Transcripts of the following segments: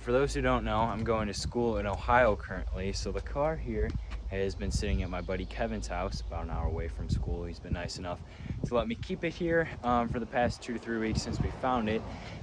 for those who don't know, I'm going to school in Ohio currently, so the car here has been sitting at my buddy Kevin's house, about an hour away from school. He's been nice enough to let me keep it here for the past 2 to 3 weeks since we found it,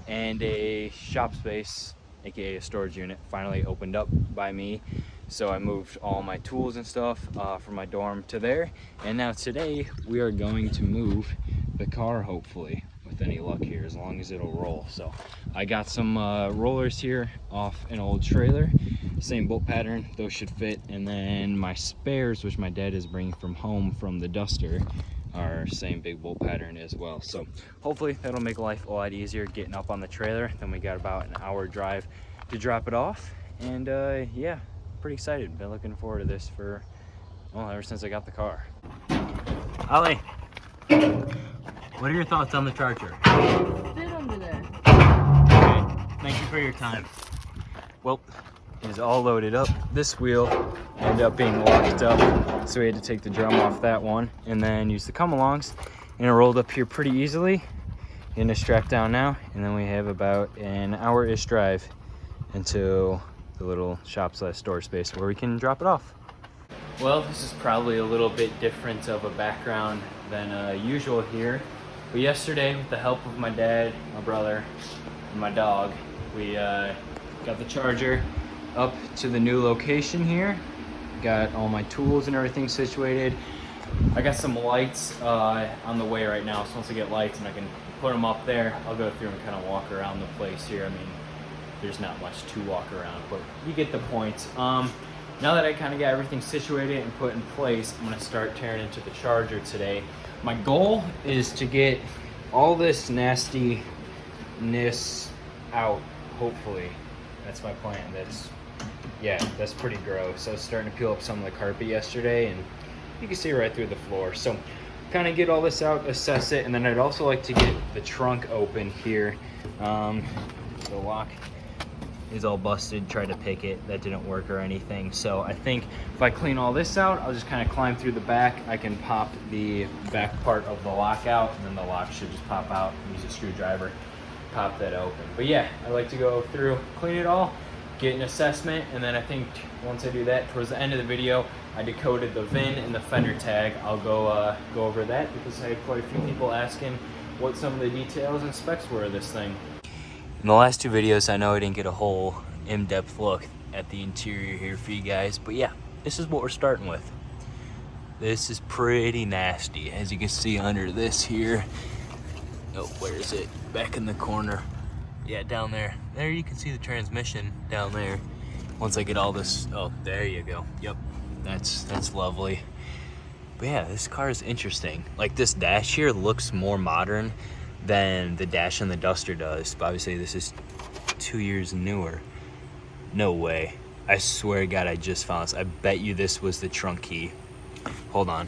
and a shop space, aka a storage unit, finally opened up by me. So I moved all my tools and stuff from my dorm to there, and now today we are going to move the car, hopefully, with any luck here, as long as it'll roll. So I got some rollers here off an old trailer, same bolt pattern, those should fit, and then my spares, which my dad is bringing from home from the Duster, are same big bolt pattern as well. So hopefully that'll make life a lot easier getting up on the trailer. Then we got about an hour drive to drop it off, and yeah, pretty excited. Been looking forward to this for, well, ever since I got the car. Ollie, what are your thoughts on the Charger? Fit under there. Okay, thank you for your time. Well, it is all loaded up. This wheel ended up being locked up, so we had to take the drum off that one and then use the come-alongs, and it rolled up here pretty easily. Getting it strapped down now, and then we have about an hour-ish drive into the little shop/storage space where we can drop it off. Well, this is probably a little bit different of a background than usual here, but yesterday, with the help of my dad, my brother, and my dog, we got the Charger up to the new location here. Got all my tools and everything situated. I got some lights on the way right now, so once I get lights and I can put them up there, I'll go through and kind of walk around the place here. I mean, there's not much to walk around, but you get the point. Now that I kind of got everything situated and put in place, I'm gonna start tearing into the Charger today. My goal is to get all this nastiness out, hopefully. That's my plan. That's pretty gross. I was starting to peel up some of the carpet yesterday, and you can see right through the floor. So kind of get all this out, assess it, and then I'd also like to get the trunk open here. The lock is all busted. Tried to pick it, that didn't work or anything. So I think if I clean all this out, I'll just kind of climb through the back. I can pop the back part of the lock out, and then the lock should just pop out. Use a screwdriver, pop that open. But yeah, I like to go through, clean it all, get an assessment, and then I think once I do that, towards the end of the video, I decoded the VIN and the fender tag. I'll go over that because I had quite a few people asking what some of the details and specs were of this thing. In the last 2 videos, I know I didn't get a whole in-depth look at the interior here for you guys, but yeah, this is what we're starting with. This is pretty nasty, as you can see under this here. Oh, where is it? Back in the corner. Yeah, down there. There you can see the transmission down there. Once I get all this, oh, there you go. Yep, that's lovely. But yeah, this car is interesting. Like, this dash here looks more modern than the dash on the Duster does, but obviously this is 2 years newer. No way. I swear to God, I just found this. I bet you this was the trunk key. Hold on.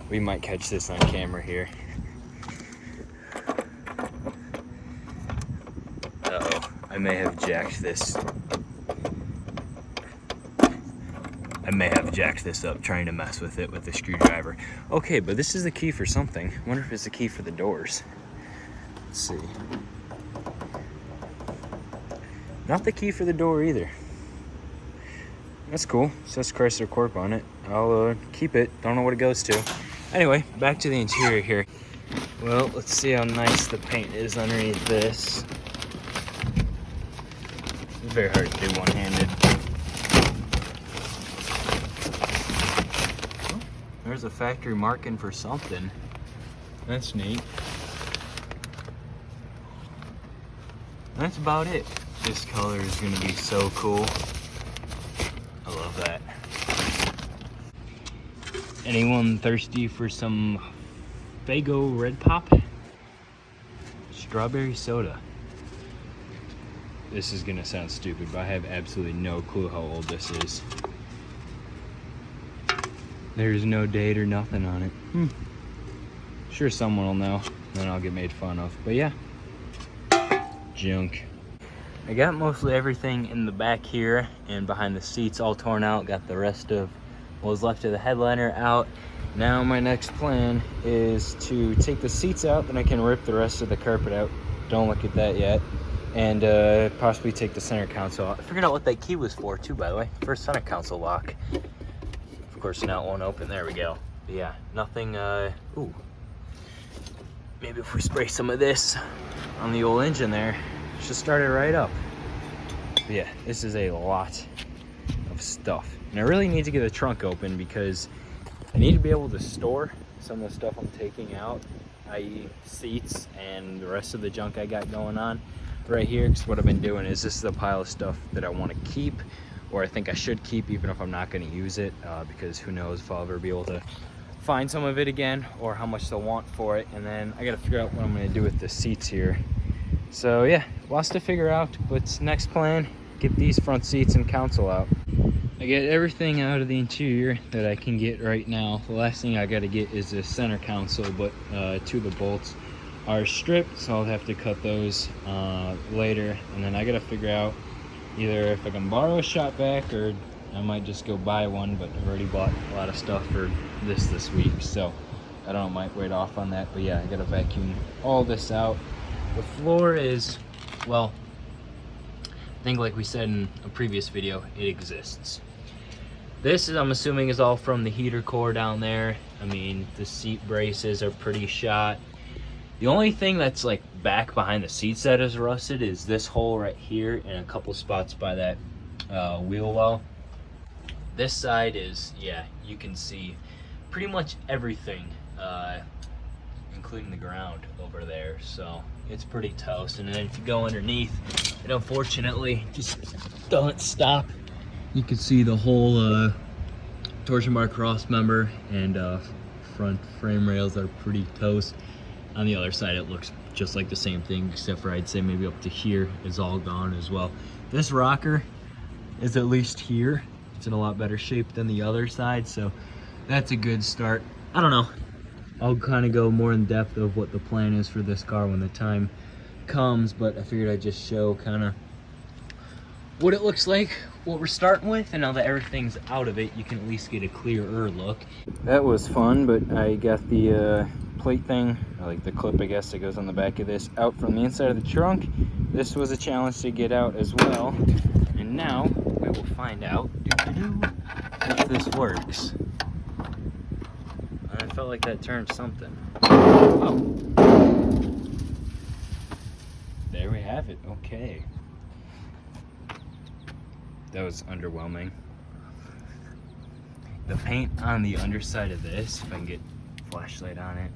We might catch this on camera here. Uh-oh, I may have jacked this. I may have jacked this up trying to mess with it with the screwdriver. Okay, but this is the key for something. I wonder if it's the key for the doors. Let's see. Not the key for the door either. That's cool. It says Chrysler Corp on it. I'll keep it. Don't know what it goes to. Anyway, back to the interior here. Well, let's see how nice the paint is underneath this. It's very hard to do one-handed. Oh, there's a factory marking for something. That's neat. That's about it. This color is gonna be so cool. I love that. Anyone thirsty for some Faygo Red Pop? Strawberry soda. This is gonna sound stupid, but I have absolutely no clue how old this is. There's no date or nothing on it. Sure someone will know, then I'll get made fun of. But yeah. Junk. I got mostly everything in the back here and behind the seats all torn out. Got the rest of what was left of the headliner out. Now my next plan is to take the seats out, then I can rip the rest of the carpet out. Don't look at that yet. and possibly take the center console out. I figured out what that key was for too, by the way, for center console lock. Of course, now it won't open. There we go. But yeah, nothing. Ooh, maybe if we spray some of this on the old engine there, should start it right up. But yeah, this is a lot of stuff, and I really need to get the trunk open because I need to be able to store some of the stuff I'm taking out, i.e. seats and the rest of the junk I got going on right here. Because what I've been doing is, this is a pile of stuff that I want to keep, or I think I should keep even if I'm not going to use it, because who knows if I'll ever be able to find some of it again or how much they'll want for it. And then I got to figure out what I'm going to do with the seats here. So yeah, lots to figure out, but next plan, get these front seats and console out. I get everything out of the interior that I can get right now. The last thing I got to get is the center console, but two of the bolts are stripped, so I'll have to cut those later. And then I got to figure out either if I can borrow a shop vac, or I might just go buy one, but I've already bought a lot of stuff for this week, so I don't know, might wait off on that. But yeah, I got to vacuum all this out. The floor is, well, I think like we said in a previous video, it exists. This is, I'm assuming, is all from the heater core down there. I mean, the seat braces are pretty shot. The only thing that's like back behind the seats that is rusted is this hole right here and a couple spots by that wheel well. This side is, yeah, you can see pretty much everything, including the ground over there. So it's pretty toast. And then if you go underneath, it unfortunately just doesn't stop. You can see the whole torsion bar cross member and front frame rails are pretty toast. On the other side, it looks just like the same thing, except for I'd say maybe up to here is all gone as well. This rocker is at least here. It's in a lot better shape than the other side, so that's a good start. I don't know. I'll kind of go more in depth of what the plan is for this car when the time comes, but I figured I'd just show kind of what it looks like, what we're starting with, and now that everything's out of it, you can at least get a clearer look. That was fun, but I got the plate thing, like the clip I guess that goes on the back of this, out from the inside of the trunk. This was a challenge to get out as well, and now we will find out if this works. I felt like that turned something. Oh, there we have it. Okay, that was underwhelming. The paint on the underside of this, if I can get a flashlight on it,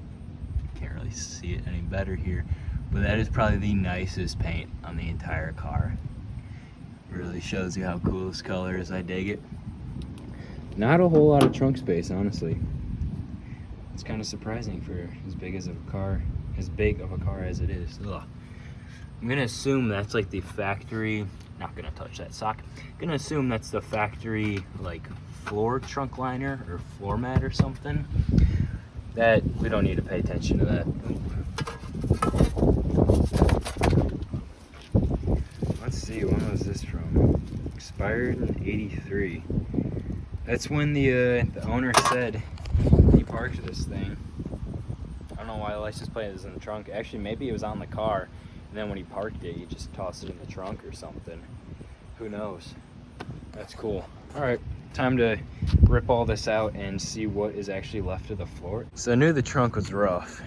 can't really see it any better here, but that is probably the nicest paint on the entire car. It really shows you how cool this color is. I dig it. Not a whole lot of trunk space, honestly. It's kind of surprising for as big of a car as it is. Ugh. I'm gonna assume that's like the factory, not gonna touch that socket. Gonna assume that's the factory like floor trunk liner or floor mat or something. That we don't need to pay attention to that. Let's see, when was this from? Expired in '83. That's when the owner said he parked this thing. I don't know why the license plate is in the trunk. Actually, maybe it was on the car, and then when he parked it, he just tossed it in the trunk or something. Who knows? That's cool. All right, time to rip all this out and see what is actually left of the floor. So I knew the trunk was rough.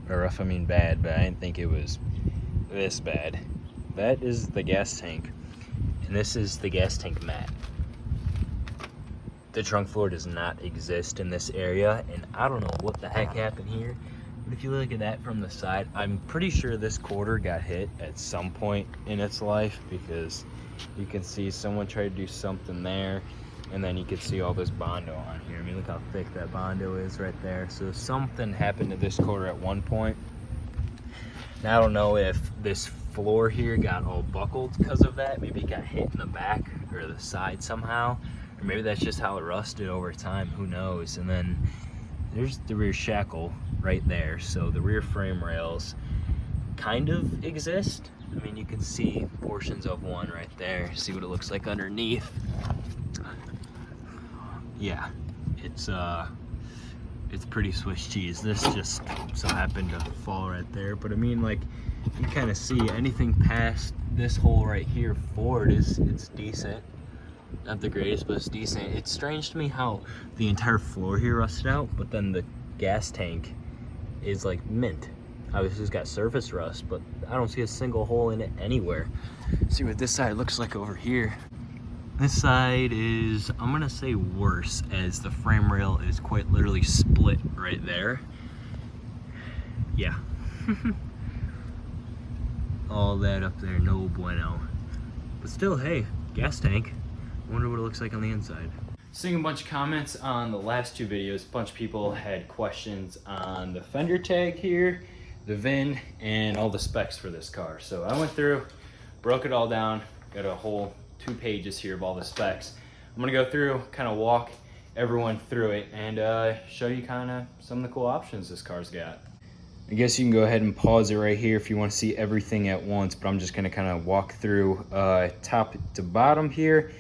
By rough, I mean bad, but I didn't think it was this bad. That is the gas tank, and this is the gas tank mat. The trunk floor does not exist in this area, and I don't know what the heck happened here, but if you look at that from the side, I'm pretty sure this quarter got hit at some point in its life, because you can see someone tried to do something there, and then you can see all this Bondo on here. I mean, look how thick that Bondo is right there. So something happened to this quarter at one point. Now I don't know if this floor here got all buckled because of that. Maybe it got hit in the back or the side somehow, or maybe that's just how it rusted over time. Who knows? And then there's the rear shackle right there. So the rear frame rails kind of exist. I mean, you can see portions of one right there. See what it looks like underneath. Yeah, it's pretty Swiss cheese. This just so happened to fall right there, but I mean, like, you kind of see anything past this hole right here forward it's decent. Not the greatest, but it's decent. It's strange to me how the entire floor here rusted out, but then the gas tank is like mint. Obviously it's got surface rust, but I don't see a single hole in it anywhere. See what this side looks like over here. This side is, I'm gonna say worse, as the frame rail is quite literally split right there. Yeah. All that up there, no bueno. But still, hey, gas tank. Wonder what it looks like on the inside. Seeing a bunch of comments on the last two videos, a bunch of people had questions on the fender tag here, the VIN, and all the specs for this car. So I went through, broke it all down, got a whole 2 pages here of all the specs. I'm gonna go through, kind of walk everyone through it, and show you kind of some of the cool options this car's got. I guess you can go ahead and pause it right here if you want to see everything at once, but I'm just gonna kind of walk through top to bottom here.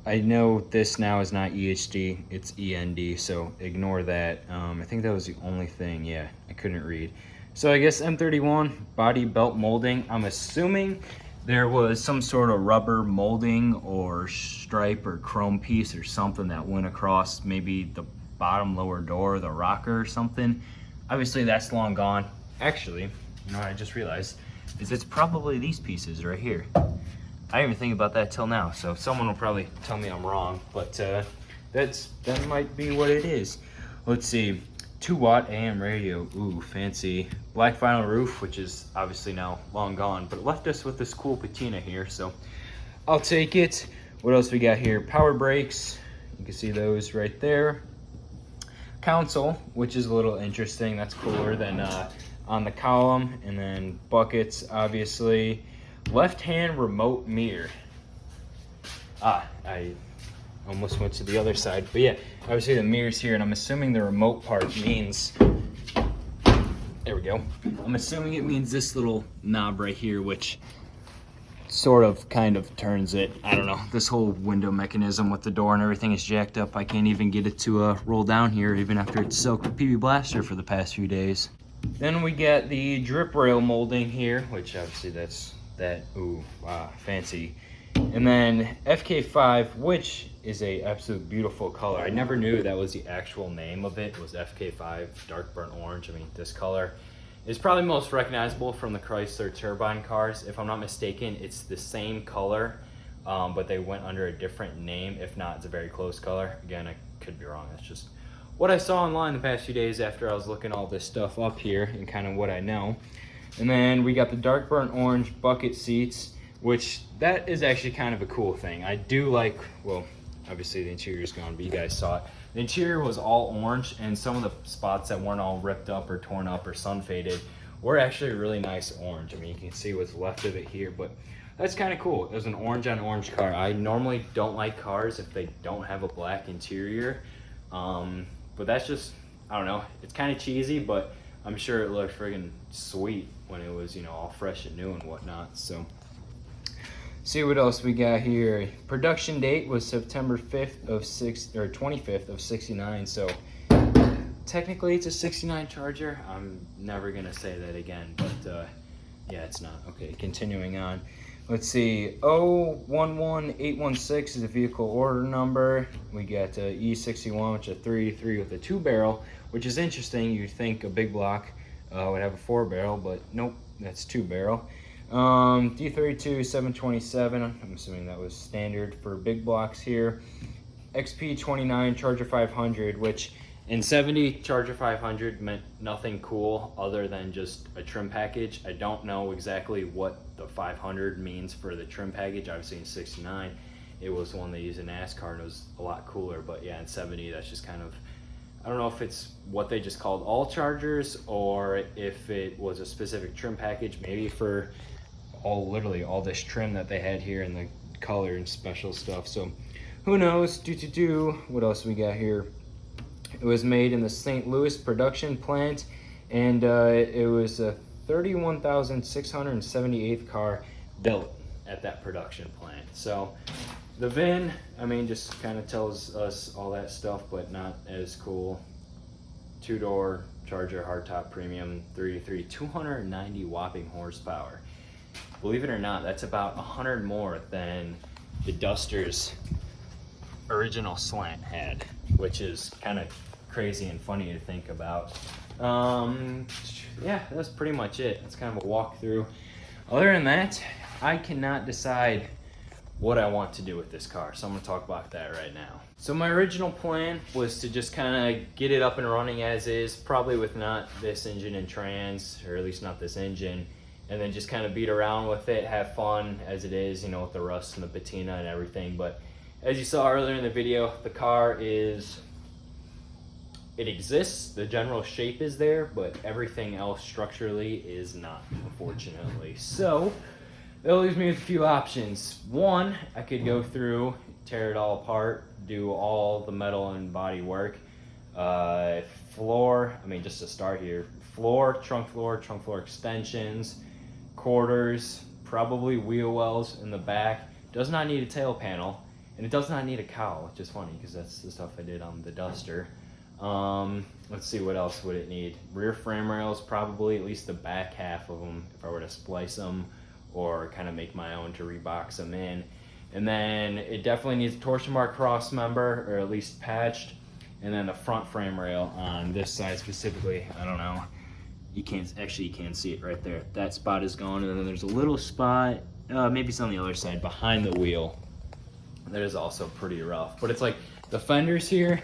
I know this now is not EHD, it's END, so ignore that. I think that was the only thing, yeah, I couldn't read. So I guess M31 body belt molding. I'm assuming there was some sort of rubber molding or stripe or chrome piece or something that went across maybe the bottom lower door, the rocker or something. Obviously that's long gone. Actually, you know what I just realized is it's probably these pieces right here. I didn't even think about that till now, so someone will probably tell me I'm wrong, but that might be what it is. Let's see, 2-watt AM radio, ooh, fancy. Black vinyl roof, which is obviously now long gone, but it left us with this cool patina here, so I'll take it. What else we got here? Power brakes, you can see those right there. Console, which is a little interesting, that's cooler than on the column, and then buckets, obviously. Left-hand remote mirror. I almost went to the other side, but yeah, obviously the mirror's here, and I'm assuming the remote part means, there we go. I'm assuming it means this little knob right here, which sort of kind of turns it. I don't know, this whole window mechanism with the door and everything is jacked up. I can't even get it to roll down here, even after it's soaked with PB Blaster for the past few days. Then we got the drip rail molding here, which obviously that's that, ooh, wow, fancy. And then FK5, which is a absolute beautiful color. I never knew that was the actual name of it, was FK5, dark burnt orange. I mean, this color is probably most recognizable from the Chrysler turbine cars. If I'm not mistaken, it's the same color, but they went under a different name. If not, it's a very close color. Again, I could be wrong. That's just what I saw online the past few days after I was looking all this stuff up here and kind of what I know. And then we got the dark burnt orange bucket seats, which that is actually kind of a cool thing. I do like, well, obviously the interior is gone, but you guys saw it. The interior was all orange, and some of the spots that weren't all ripped up or torn up or sun faded were actually a really nice orange. I mean, you can see what's left of it here, but that's kind of cool. It was an orange on orange car. I normally don't like cars if they don't have a black interior, but that's just, I don't know, it's kind of cheesy, but I'm sure it looked friggin' sweet when it was, you know, all fresh and new and whatnot. So, see what else we got here. Production date was September 5th of 25th of 69. So technically it's a 69 Charger. I'm never gonna say that again, but yeah, it's not. Okay, continuing on. Let's see, 011816 is a vehicle order number. We got E61, which is a 383 with a 2-barrel, which is interesting. You'd think a big block would have a 4-barrel, but nope, that's 2-barrel. D32 727, I'm assuming that was standard for big blocks here. XP29 Charger 500, which in 70 Charger 500 meant nothing cool other than just a trim package. I don't know exactly what the 500 means for the trim package. Obviously in 69 it was one they used in NASCAR and it was a lot cooler, but yeah, in 70 that's just kind of, I don't know if it's what they just called all Chargers or if it was a specific trim package, maybe for literally all this trim that they had here and the color and special stuff. So who knows? What else we got here? It was made in the St. Louis production plant, and it was a 31,678th car built at that production plant. So the VIN, I mean, just kind of tells us all that stuff, but not as cool 2-door Charger hardtop premium 3.3, 290 whopping horsepower. Believe it or not, that's about 100 more than the Duster's original slant had, which is kind of crazy and funny to think about. Yeah, that's pretty much it. That's kind of a walkthrough. Other than that, I cannot decide what I want to do with this car, so I'm gonna talk about that right now. So my original plan was to just kind of get it up and running as is, probably with not this engine and trans, or at least not this engine, and then just kind of beat around with it, have fun as it is, you know, with the rust and the patina and everything. But as you saw earlier in the video, the car is, it exists, the general shape is there, but everything else structurally is not, unfortunately. So that leaves me with a few options. One, I could go through, tear it all apart, do all the metal and body work. Floor, I mean, just to start here, trunk floor extensions, quarters, probably wheel wells in the back. Does not need a tail panel, and it does not need a cowl, which is funny because that's the stuff I did on the Duster. Let's see, what else would it need? Rear frame rails, probably, at least the back half of them, if I were to splice them or kind of make my own to rebox them in. And then it definitely needs a torsion bar cross member, or at least patched. And then the front frame rail on this side specifically, I don't know. You can't see it right there. That spot is gone, and then there's a little spot, maybe it's on the other side, behind the wheel. That is also pretty rough. But it's like the fenders here,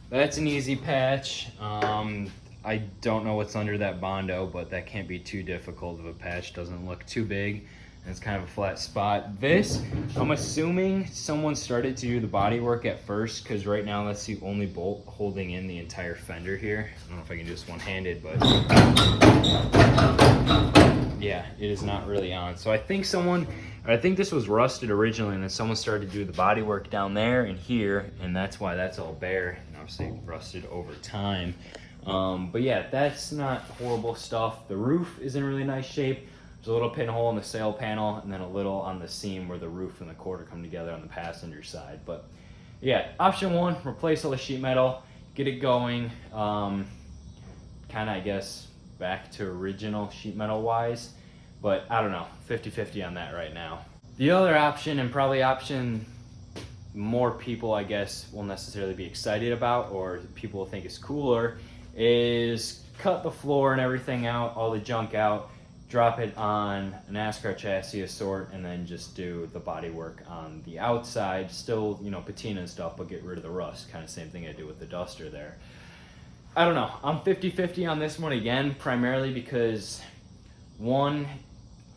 that's an easy patch. I don't know what's under that Bondo, but that can't be too difficult of a patch. Doesn't look too big, and it's kind of a flat spot. This, I'm assuming someone started to do the body work at first, because right now that's the only bolt holding in the entire fender here. I don't know if I can do this one-handed, but yeah, it is not really on. So I think this was rusted originally, and then someone started to do the body work down there and here, and that's why that's all bare, and obviously rusted over time. But yeah, that's not horrible stuff. The roof is in really nice shape. There's a little pinhole in the sail panel, and then a little on the seam where the roof and the quarter come together on the passenger side. But yeah, option one, replace all the sheet metal, get it going. Kind of, I guess, back to original sheet metal wise, but I don't know, 50-50 on that right now. The other option, and probably option more people, I guess, will necessarily be excited about, or people will think is cooler, is cut the floor and everything out, all the junk out, drop it on a NASCAR chassis of sort, and then just do the body work on the outside. Still, you know, patina and stuff, but get rid of the rust. Kind of same thing I do with the Duster there. I don't know. I'm 50-50 on this one again, primarily because, one,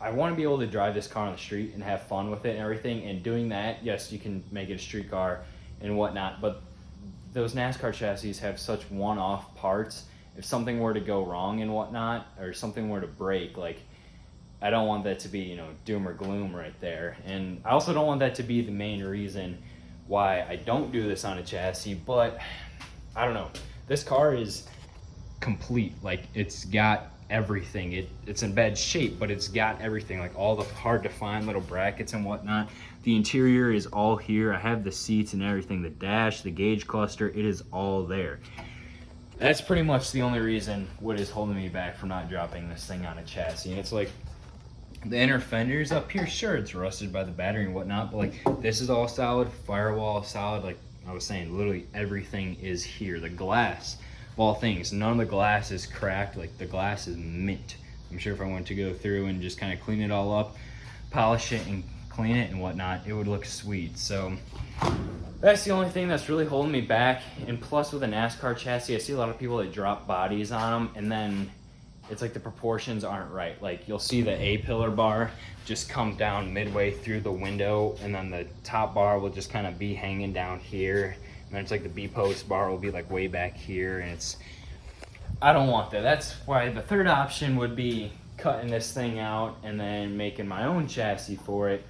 I want to be able to drive this car on the street and have fun with it and everything. And doing that, yes, you can make it a street car and whatnot, but those NASCAR chassis have such one-off parts. If something were to go wrong and whatnot, or something were to break, like, I don't want that to be, you know, doom or gloom right there. And I also don't want that to be the main reason why I don't do this on a chassis, but I don't know. This car is complete. Like, it's got everything. It's in bad shape, but it's got everything, like all the hard to find little brackets and whatnot. The interior is all here. I have the seats and everything, the dash, the gauge cluster, it is all there. That's pretty much the only reason what is holding me back from not dropping this thing on a chassis. And it's like, the inner fenders up here, sure, it's rusted by the battery and whatnot, but like, this is all solid, firewall solid. Like I was saying, literally everything is here. The glass, of all things, none of the glass is cracked. Like, the glass is mint. I'm sure if I went to go through and just kind of clean it all up, polish it and clean it and whatnot, it would look sweet. So that's the only thing that's really holding me back. And plus, with a NASCAR chassis, I see a lot of people that drop bodies on them, and then it's like the proportions aren't right. Like, you'll see the A-pillar bar just come down midway through the window, and then the top bar will just kind of be hanging down here. And then it's like the B-post bar will be like way back here, and it's, I don't want that. That's why the third option would be cutting this thing out and then making my own chassis for it.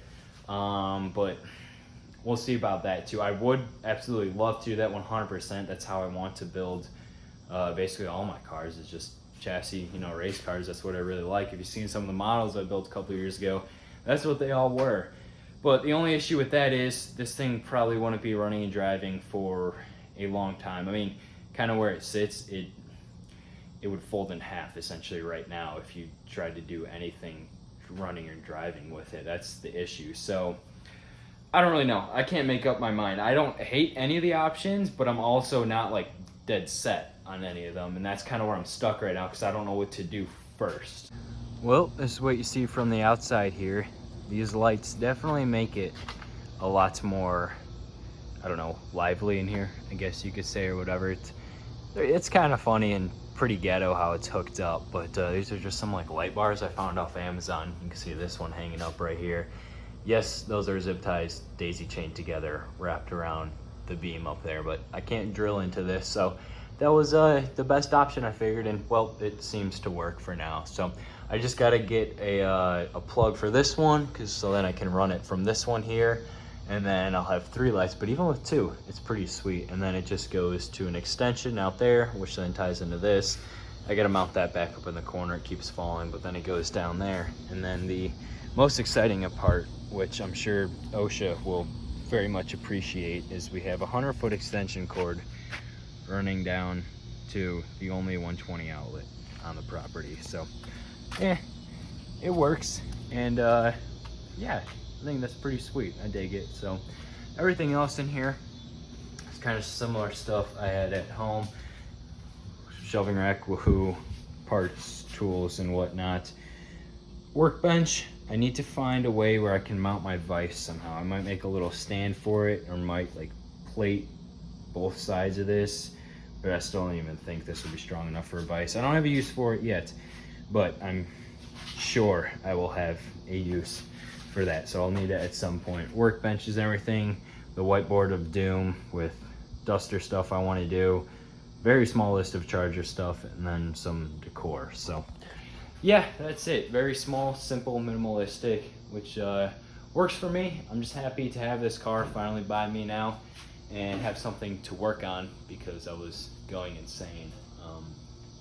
But we'll see about that too. I would absolutely love to do that 100%. That's how I want to build basically all my cars, is just chassis, you know, race cars. That's what I really like. If you've seen some of the models I built a couple of years ago, that's what they all were. But the only issue with that is this thing probably wouldn't be running and driving for a long time. I mean, kind of where it sits, it would fold in half essentially right now if you tried to do anything running or driving with it. That's the issue. So I don't really know. I can't make up my mind. I don't hate any of the options, but I'm also not like dead set on any of them, and that's kind of where I'm stuck right now because I don't know what to do first. Well, this is what you see from the outside here. These lights definitely make it a lot more, I don't know, lively in here, I guess you could say, or whatever. It's kind of funny and pretty ghetto how it's hooked up, but these are just some like light bars I found off Amazon. You can see this one hanging up right here. Yes, those are zip ties daisy chained together, wrapped around the beam up there, but I can't drill into this, so that was the best option I figured, and well, it seems to work for now. So I just got to get a plug for this one, so then I can run it from this one here, and then I'll have 3 lights. But even with 2, it's pretty sweet. And then it just goes to an extension out there, which then ties into this. I got to mount that back up in the corner. It keeps falling, but then it goes down there. And then the most exciting part, which I'm sure OSHA will very much appreciate, is we have a 100-foot extension cord running down to the only 120 outlet on the property. So it works, and yeah, I think that's pretty sweet. I dig it. So everything else in here is kind of similar stuff I had at home. Shelving rack, woohoo, parts, tools, and whatnot. Workbench, I need to find a way where I can mount my vise somehow. I might make a little stand for it, or might like plate both sides of this, but I still don't even think this would be strong enough for a vise. I don't have a use for it yet, but I'm sure I will have a use for that, so I'll need it at some point. Workbenches and everything, the whiteboard of doom with duster stuff I want to do, very small list of charger stuff, and then some decor. So yeah, that's it. Very small, simple, minimalistic, which works for me. I'm just happy to have this car finally by me now and have something to work on, because I was going insane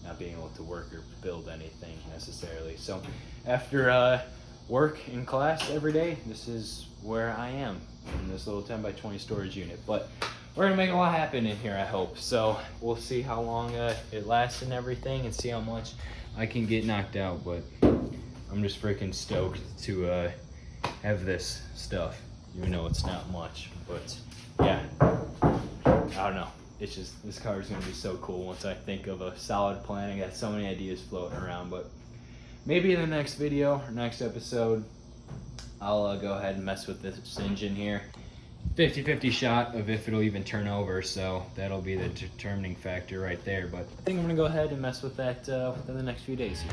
not being able to work or build anything necessarily. So after work in class every day, this is where I am, in this little 10x20 storage unit. But we're gonna make a lot happen in here, I hope. So we'll see how long it lasts and everything, and see how much I can get knocked out. But I'm just freaking stoked to have this stuff, even though it's not much. But yeah, I don't know. It's just, this car is gonna be so cool once I think of a solid plan. I got so many ideas floating around, but maybe in the next video or next episode, I'll go ahead and mess with this engine here. 50-50 shot of if it'll even turn over, so that'll be the determining factor right there. But I think I'm gonna go ahead and mess with that within the next few days here.